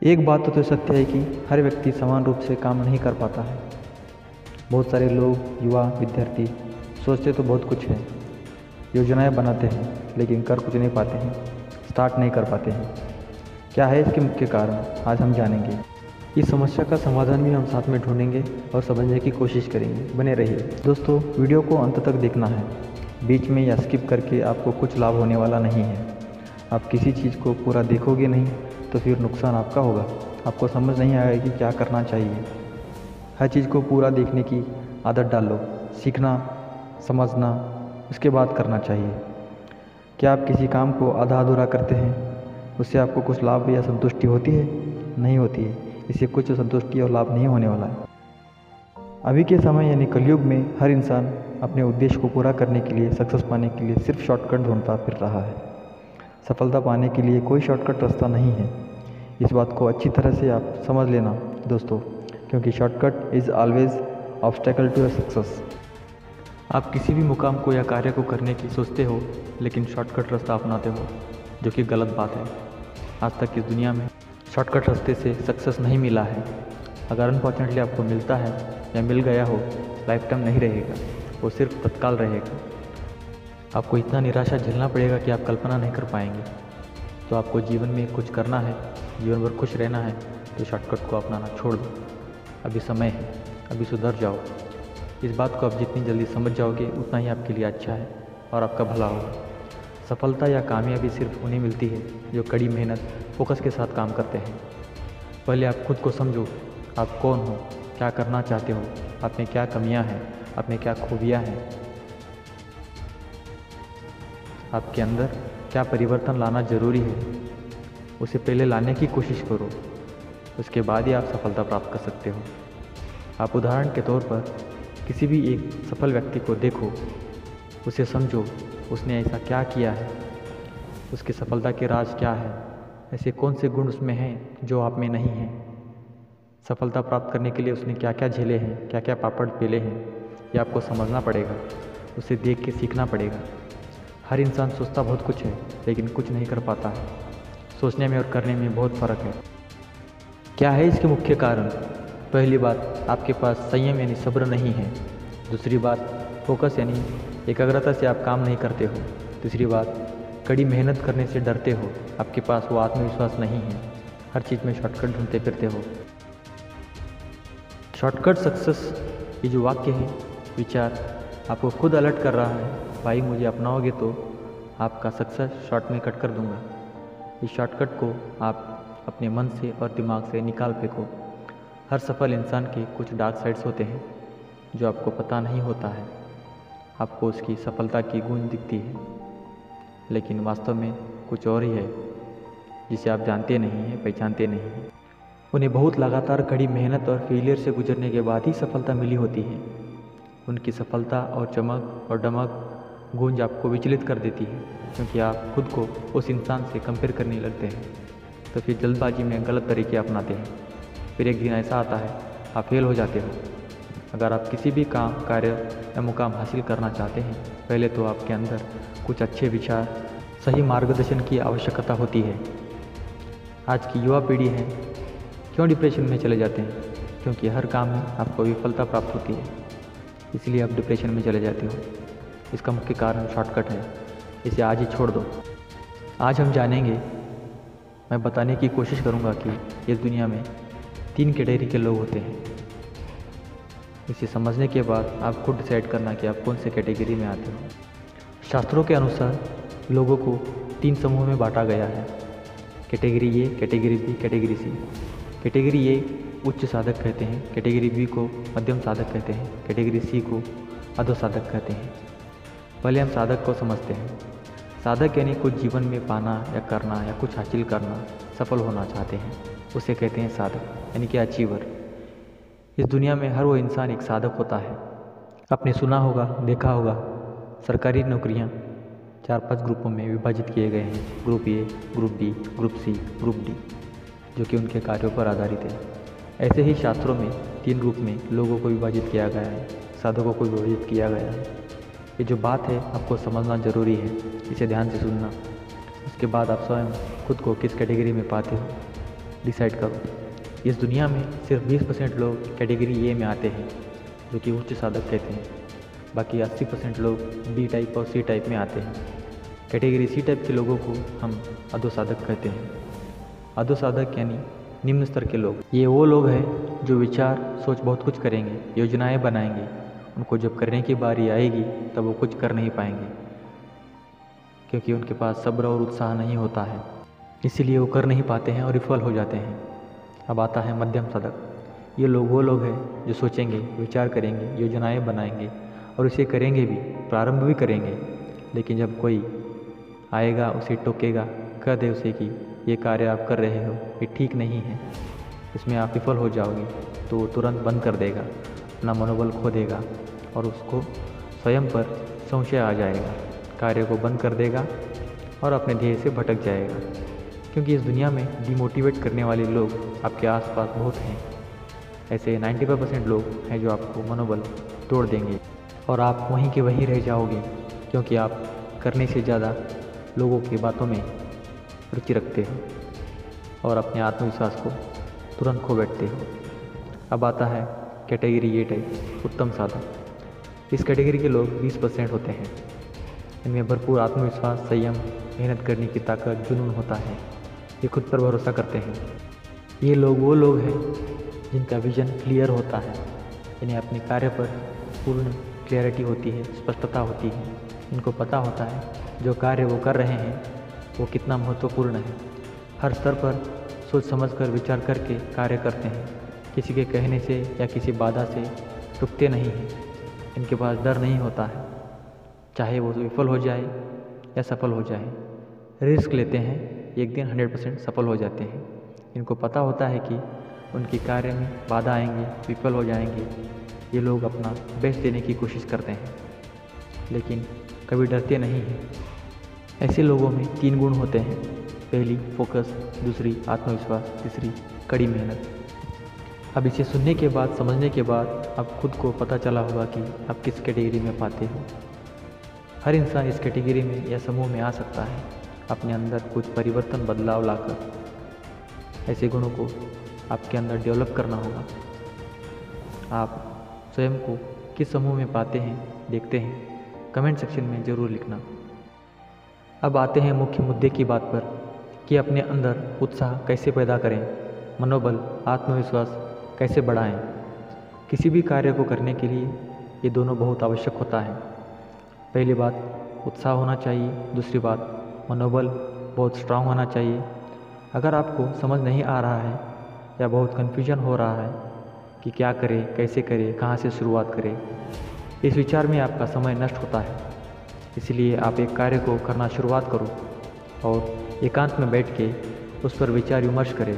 एक बात तो सत्य है कि हर व्यक्ति समान रूप से काम नहीं कर पाता है। बहुत सारे लोग, युवा, विद्यार्थी सोचते तो बहुत कुछ है, योजनाएं बनाते हैं, लेकिन कर कुछ नहीं पाते हैं, स्टार्ट नहीं कर पाते हैं। क्या है इसके मुख्य कारण, आज हम जानेंगे। इस समस्या का समाधान भी हम साथ में ढूंढेंगे और समझने की कोशिश करेंगे। बने रहिए दोस्तों, वीडियो को अंत तक देखना है। बीच में या स्किप करके आपको कुछ लाभ होने वाला नहीं है। आप किसी चीज़ को पूरा देखोगे नहीं तो फिर नुकसान आपका होगा। आपको समझ नहीं आएगा कि क्या करना चाहिए। हर चीज़ को पूरा देखने की आदत डालो, सीखना, समझना, उसके बाद करना चाहिए। क्या आप किसी काम को आधा अधूरा करते हैं, उससे आपको कुछ लाभ या संतुष्टि होती है? नहीं होती है। इससे कुछ संतुष्टि और लाभ नहीं होने वाला है। अभी के समय यानी कलयुग में हर इंसान अपने उद्देश्य को पूरा करने के लिए, सक्सेस पाने के लिए सिर्फ शॉर्टकट ढूंढता फिर रहा है। सफलता पाने के लिए कोई शॉर्टकट रास्ता नहीं है। इस बात को अच्छी तरह से आप समझ लेना दोस्तों, क्योंकि shortcut is always obstacle to success. आप किसी भी मुकाम को या कार्य को करने की सोचते हो, लेकिन शॉर्टकट रास्ता अपनाते हो, जो कि गलत बात है। आज तक इस दुनिया में शॉर्टकट रास्ते से सक्सेस नहीं मिला है। अगर अनफॉर्चुनेटली आपको मिलता है या मिल गया हो, लाइफ टाइम नहीं रहेगा, वो सिर्फ तत्काल रहेगा। आपको इतना निराशा झेलना पड़ेगा कि आप कल्पना नहीं कर पाएंगे। तो आपको जीवन में कुछ करना है, जीवन भर खुश रहना है, तो शॉर्टकट को अपनाना छोड़ दो। अभी समय है, अभी सुधर जाओ। इस बात को आप जितनी जल्दी समझ जाओगे उतना ही आपके लिए अच्छा है और आपका भला होगा। सफलता या कामयाबी सिर्फ उन्हें मिलती है जो कड़ी मेहनत, फोकस के साथ काम करते हैं। पहले आप खुद को समझो, आप कौन हो, क्या करना चाहते हो, आप में क्या कमियां हैं, आप में क्या खूबियां हैं, आपके अंदर क्या परिवर्तन लाना ज़रूरी है, उसे पहले लाने की कोशिश करो। उसके बाद ही आप सफलता प्राप्त कर सकते हो। आप उदाहरण के तौर पर किसी भी एक सफल व्यक्ति को देखो, उसे समझो, उसने ऐसा क्या किया है, उसकी सफलता के राज क्या है, ऐसे कौन से गुण उसमें हैं जो आप में नहीं हैं। सफलता प्राप्त करने के लिए उसने क्या क्या झेले हैं, क्या क्या पापड़ पेले हैं, ये आपको समझना पड़ेगा। उसे देख के सीखना पड़ेगा। हर इंसान सोचता बहुत कुछ है, लेकिन कुछ नहीं कर पाता है। सोचने में और करने में बहुत फ़र्क है। क्या है इसके मुख्य कारण? पहली बात, आपके पास संयम यानी सब्र नहीं है। दूसरी बात, फोकस यानी एकाग्रता से आप काम नहीं करते हो। तीसरी बात, कड़ी मेहनत करने से डरते हो, आपके पास वो आत्मविश्वास नहीं है। हर चीज़ में शॉर्टकट ढूंढते फिरते हो। शॉर्टकट सक्सेस, ये जो वाक्य है, विचार आपको खुद अलर्ट कर रहा है, भाई मुझे अपनाओगे तो आपका सक्सेस शॉर्ट में कट कर दूंगा। इस शॉर्टकट को आप अपने मन से और दिमाग से निकाल फेंको। हर सफल इंसान के कुछ डार्क साइड्स होते हैं जो आपको पता नहीं होता है। आपको उसकी सफलता की गूंज दिखती है, लेकिन वास्तव में कुछ और ही है जिसे आप जानते नहीं हैं, पहचानते नहीं हैं। उन्हें बहुत लगातार कड़ी मेहनत और फेलियर से गुजरने के बाद ही सफलता मिली होती है। उनकी सफलता और चमक और दमक गूंज आपको विचलित कर देती है, क्योंकि आप खुद को उस इंसान से कंपेयर करने लगते हैं। तो फिर जल्दबाजी में गलत तरीके अपनाते हैं। फिर एक दिन ऐसा आता है, आप फेल हो जाते हो। अगर आप किसी भी काम, कार्य या मुकाम हासिल करना चाहते हैं, पहले तो आपके अंदर कुछ अच्छे विचार, सही मार्गदर्शन की आवश्यकता होती है। आज की युवा पीढ़ी है, क्यों डिप्रेशन में चले जाते हैं? क्योंकि हर काम में आपको विफलता प्राप्त होती है, इसलिए आप डिप्रेशन में चले जाते हो। इसका मुख्य कारण शॉर्टकट है। इसे आज ही छोड़ दो। आज हम जानेंगे, मैं बताने की कोशिश करूंगा कि इस दुनिया में 3 कैटेगरी के लोग होते हैं। इसे समझने के बाद आप खुद डिसाइड करना कि आप कौन से कैटेगरी में आते हो। शास्त्रों के अनुसार लोगों को 3 समूह में बांटा गया है। Category A, category B, category C. Category A उच्च साधक कहते हैं, कैटेगरी बी को मध्यम साधक कहते हैं, कैटेगरी सी को अधो साधक कहते हैं। पहले हम साधक को समझते हैं। साधक यानी कुछ जीवन में पाना या करना या कुछ हासिल करना, सफल होना चाहते हैं, उसे कहते हैं साधक, यानी कि अचीवर। इस दुनिया में हर वो इंसान एक साधक होता है। आपने सुना होगा, देखा होगा, सरकारी नौकरियां 4-5 ग्रुपों में विभाजित किए गए हैं। Group A, group B, group C, group D, जो कि उनके कार्यों पर आधारित है। ऐसे ही शास्त्रों में 3 ग्रुप में लोगों को विभाजित किया गया है, साधकों को विभाजित किया गया है। ये जो बात है आपको समझना ज़रूरी है, इसे ध्यान से सुनना। उसके बाद आप स्वयं खुद को किस कैटेगरी में पाते हो, डिसाइड करो। इस दुनिया में सिर्फ 20% लोग कैटेगरी ए में आते हैं, जो कि उच्च साधक कहते हैं। बाकी 80% लोग बी टाइप और सी टाइप में आते हैं। कैटेगरी सी टाइप के लोगों को हम अधो साधक कहते हैं। अधो साधक यानी निम्न स्तर के लोग। ये वो लोग हैं जो विचार सोच बहुत कुछ करेंगे, योजनाएं बनाएंगे, उनको जब करने की बारी आएगी तब वो कुछ कर नहीं पाएंगे, क्योंकि उनके पास सब्र और उत्साह नहीं होता है, इसीलिए वो कर नहीं पाते हैं और विफल हो जाते हैं। अब आता है मध्यम साधक। ये लोग वो लोग हैं जो सोचेंगे, विचार करेंगे, योजनाएं बनाएंगे और इसे करेंगे भी, प्रारंभ भी करेंगे, लेकिन जब कोई आएगा उसे टोकेगा, कह दे उसे कि ये कार्य आप कर रहे हो ये ठीक नहीं है, इसमें आप विफल हो जाओगे, तो वो तुरंत बंद कर देगा, अपना मनोबल खो देगा और उसको स्वयं पर संशय आ जाएगा, कार्य को बंद कर देगा और अपने ध्येय से भटक जाएगा। क्योंकि इस दुनिया में डिमोटिवेट करने वाले लोग आपके आसपास बहुत हैं। ऐसे 95% लोग हैं जो आपको मनोबल तोड़ देंगे और आप वहीं के वहीं रह जाओगे, क्योंकि आप करने से ज़्यादा लोगों की बातों में रुचि रखते हो और अपने आत्मविश्वास को तुरंत खो बैठते हो। अब आता है कैटेगरी ए टाइप, उत्तम साधक। इस कैटेगरी के लोग 20% होते हैं। इनमें भरपूर आत्मविश्वास, संयम, मेहनत करने की ताकत, जुनून होता है। ये खुद पर भरोसा करते हैं। ये लोग वो लोग हैं जिनका विजन क्लियर होता है, इन्हें अपने कार्य पर पूर्ण क्लियरिटी होती है, स्पष्टता होती है। इनको पता होता है जो कार्य वो कर रहे हैं वो कितना महत्वपूर्ण है। हर स्तर पर सोच समझकर विचार करके कार्य करते हैं। किसी के कहने से या किसी बाधा से रुकते नहीं हैं। इनके पास डर नहीं होता है, चाहे वो विफल हो जाए या सफल हो जाए। रिस्क लेते हैं, एक दिन 100% सफल हो जाते हैं। इनको पता होता है कि उनके कार्य में बाधा आएंगे, विफल हो जाएंगे। ये लोग अपना बेस्ट देने की कोशिश करते हैं, लेकिन कभी डरते नहीं हैं। ऐसे लोगों में 3 गुण होते हैं। पहली फोकस, दूसरी आत्मविश्वास, तीसरी कड़ी मेहनत। अब इसे सुनने के बाद, समझने के बाद अब खुद को पता चला होगा कि आप किस कैटेगरी में पाते हो। हर इंसान इस कैटेगरी में या समूह में आ सकता है, अपने अंदर कुछ परिवर्तन, बदलाव लाकर। ऐसे गुणों को आपके अंदर डेवलप करना होगा। आप स्वयं को किस समूह में पाते हैं, देखते हैं, कमेंट सेक्शन में ज़रूर लिखना। अब आते हैं मुख्य मुद्दे की बात पर कि अपने अंदर उत्साह कैसे पैदा करें, मनोबल, आत्मविश्वास कैसे बढ़ाएं। किसी भी कार्य को करने के लिए ये दोनों बहुत आवश्यक होता है। पहली बात उत्साह होना चाहिए, दूसरी बात मनोबल बहुत स्ट्रांग होना चाहिए। अगर आपको समझ नहीं आ रहा है या बहुत कन्फ्यूजन हो रहा है कि क्या करें, कैसे करें, कहाँ से शुरुआत करें, इस विचार में आपका समय नष्ट होता है। इसलिए आप एक कार्य को करना शुरुआत करो और एकांत में बैठ के उस पर विचार विमर्श करें।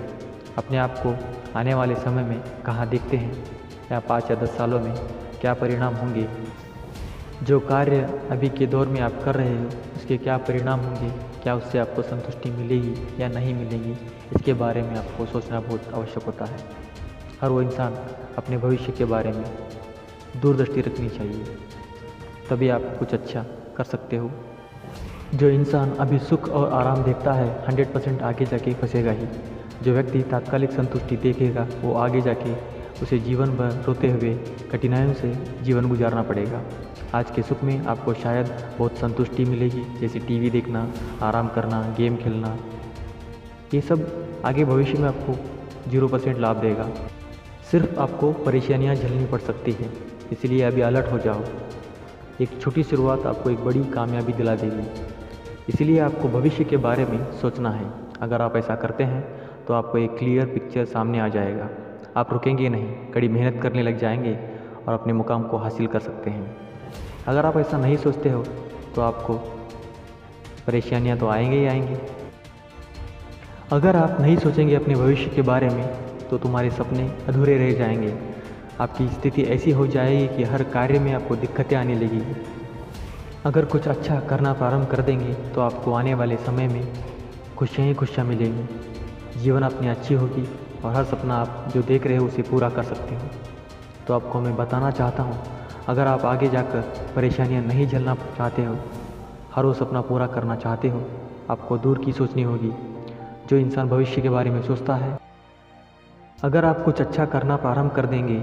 अपने आप को आने वाले समय में कहाँ देखते हैं या 5 या 10 सालों में क्या परिणाम होंगे। जो कार्य अभी के दौर में आप कर रहे हो उसके क्या परिणाम होंगे, क्या उससे आपको संतुष्टि मिलेगी या नहीं मिलेगी, इसके बारे में आपको सोचना बहुत आवश्यक होता है। हर वो इंसान अपने भविष्य के बारे में दूरदृष्टि रखनी चाहिए, तभी आप कुछ अच्छा कर सकते हो। जो इंसान अभी सुख और आराम देखता है 100% आगे जाके फंसेगा ही। जो व्यक्ति तात्कालिक संतुष्टि देखेगा वो आगे जाके उसे जीवन भर रोते हुए कठिनाइयों से जीवन गुजारना पड़ेगा। आज के सुख में आपको शायद बहुत संतुष्टि मिलेगी, जैसे टीवी देखना, आराम करना, गेम खेलना। ये सब आगे भविष्य में आपको 0% लाभ देगा। सिर्फ आपको परेशानियां झेलनी पड़ सकती है, इसलिए अभी अलर्ट हो जाओ। एक छोटी शुरुआत आपको एक बड़ी कामयाबी दिला देगी। इसलिए आपको भविष्य के बारे में सोचना है। अगर आप ऐसा करते हैं तो आपको एक क्लियर पिक्चर सामने आ जाएगा। आप रुकेंगे नहीं, कड़ी मेहनत करने लग जाएंगे और अपने मुकाम को हासिल कर सकते हैं। अगर आप ऐसा नहीं सोचते हो तो आपको परेशानियां तो आएंगे ही आएंगे। अगर आप नहीं सोचेंगे अपने भविष्य के बारे में तो तुम्हारे सपने अधूरे रह जाएंगे। आपकी स्थिति ऐसी हो जाएगी कि हर कार्य में आपको दिक्कतें आने लगेगी। अगर कुछ अच्छा करना प्रारंभ कर देंगे तो आपको आने वाले समय में खुशियाँ ही खुशियाँ मिलेंगी। जीवन अपनी अच्छी होगी और हर सपना आप जो देख रहे हो उसे पूरा कर सकते हो। तो आपको मैं बताना चाहता हूँ, अगर आप आगे जाकर परेशानियाँ नहीं झेलना चाहते हो, हर वो सपना पूरा करना चाहते हो, आपको दूर की सोचनी होगी। जो इंसान भविष्य के बारे में सोचता है अगर आप कुछ अच्छा करना प्रारंभ कर देंगे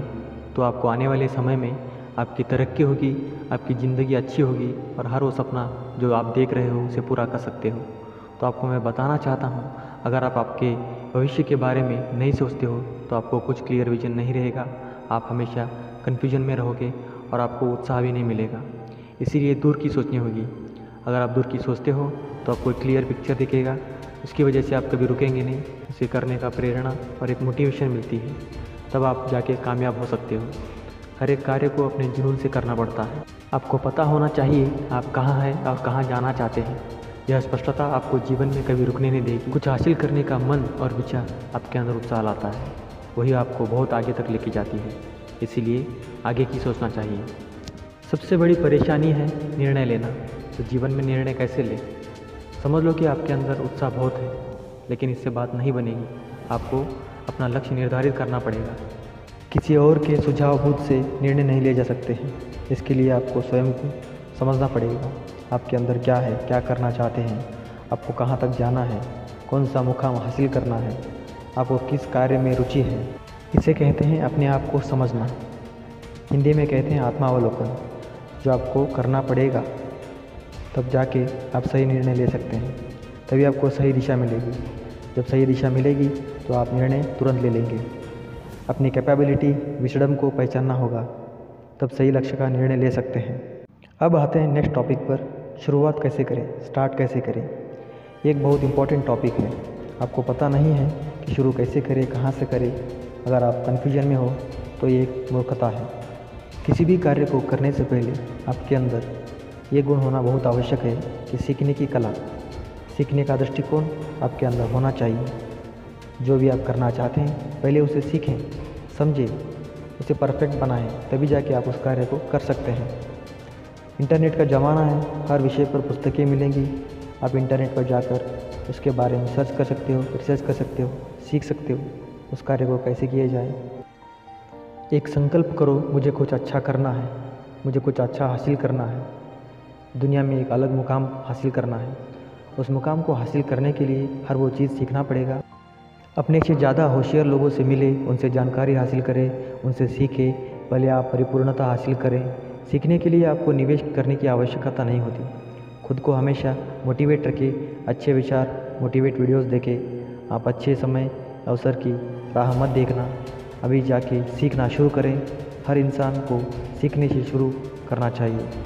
तो आपको आने वाले समय में आपकी तरक्की होगी, आपकी ज़िंदगी अच्छी होगी और हर वो सपना जो आप देख रहे हो उसे पूरा कर सकते हो। तो आपको मैं बताना चाहता हूँ, अगर आप आपके भविष्य के बारे में नहीं सोचते हो तो आपको कुछ क्लियर विजन नहीं रहेगा, आप हमेशा कन्फ्यूजन में रहोगे और आपको उत्साह भी नहीं मिलेगा। इसीलिए दूर की सोचनी होगी। अगर आप दूर की सोचते हो तो आपको एक क्लियर पिक्चर दिखेगा, उसकी वजह से आप कभी रुकेंगे नहीं, उसे करने का प्रेरणा और एक मोटिवेशन मिलती है, तब आप जाके कामयाब हो सकते हो। हर एक कार्य को अपने जुनून से करना पड़ता है। आपको पता होना चाहिए आप कहाँ हैं और कहाँ जाना चाहते हैं। यह स्पष्टता आपको जीवन में कभी रुकने नहीं देगी। कुछ हासिल करने का मन और विचार आपके अंदर उत्साह लाता है, वही आपको बहुत आगे तक लेके जाती है। इसीलिए आगे की सोचना चाहिए। सबसे बड़ी परेशानी है निर्णय लेना। तो जीवन में निर्णय कैसे लें? समझ लो कि आपके अंदर उत्साह बहुत है, लेकिन इससे बात नहीं बनेगी। आपको अपना लक्ष्य निर्धारित करना पड़ेगा। किसी और के सुझाव से निर्णय नहीं ले जा सकते हैं। इसके लिए आपको स्वयं को समझना पड़ेगा, आपके अंदर क्या है, क्या करना चाहते हैं, आपको कहाँ तक जाना है, कौन सा मुकाम हासिल करना है, आपको किस कार्य में रुचि है। इसे कहते हैं अपने आप को समझना। हिंदी में कहते हैं आत्मावलोकन। जो आपको करना पड़ेगा, तब जाके आप सही निर्णय ले सकते हैं, तभी आपको सही दिशा मिलेगी। जब सही दिशा मिलेगी तो आप निर्णय तुरंत ले लेंगे। अपनी कैपेबिलिटी, विजडम को पहचानना होगा, तब सही लक्ष्य का निर्णय ले सकते हैं। अब आते हैं नेक्स्ट टॉपिक पर, शुरुआत कैसे करें, स्टार्ट कैसे करें। ये एक बहुत इंपॉर्टेंट टॉपिक है। आपको पता नहीं है कि शुरू कैसे करें, कहाँ से करें। अगर आप कन्फ्यूजन में हो तो ये एक मूर्खता है। किसी भी कार्य को करने से पहले आपके अंदर ये गुण होना बहुत आवश्यक है कि सीखने की कला, सीखने का दृष्टिकोण आपके अंदर होना चाहिए। जो भी आप करना चाहते हैं पहले उसे सीखें, समझें, उसे परफेक्ट बनाएं, तभी जाके आप उस कार्य को कर सकते हैं। इंटरनेट का ज़माना है, हर विषय पर पुस्तकें मिलेंगी। आप इंटरनेट पर जाकर उसके बारे में सर्च कर सकते हो, रिसर्च कर सकते हो, सीख सकते हो उस कार्य को कैसे किया जाए। एक संकल्प करो, मुझे कुछ अच्छा करना है, मुझे कुछ अच्छा हासिल करना है, दुनिया में एक अलग मुकाम हासिल करना है। उस मुकाम को हासिल करने के लिए हर वो चीज़ सीखना पड़ेगा। अपने से ज़्यादा होशियार लोगों से मिले, उनसे जानकारी हासिल करें, उनसे सीखें, पहले आप परिपूर्णता हासिल करें। सीखने के लिए आपको निवेश करने की आवश्यकता नहीं होती। खुद को हमेशा मोटिवेट रखें, अच्छे विचार, मोटिवेट वीडियोस देखें। आप अच्छे समय अवसर की राह मत देखना, अभी जाके सीखना शुरू करें। हर इंसान को सीखने से शुरू करना चाहिए।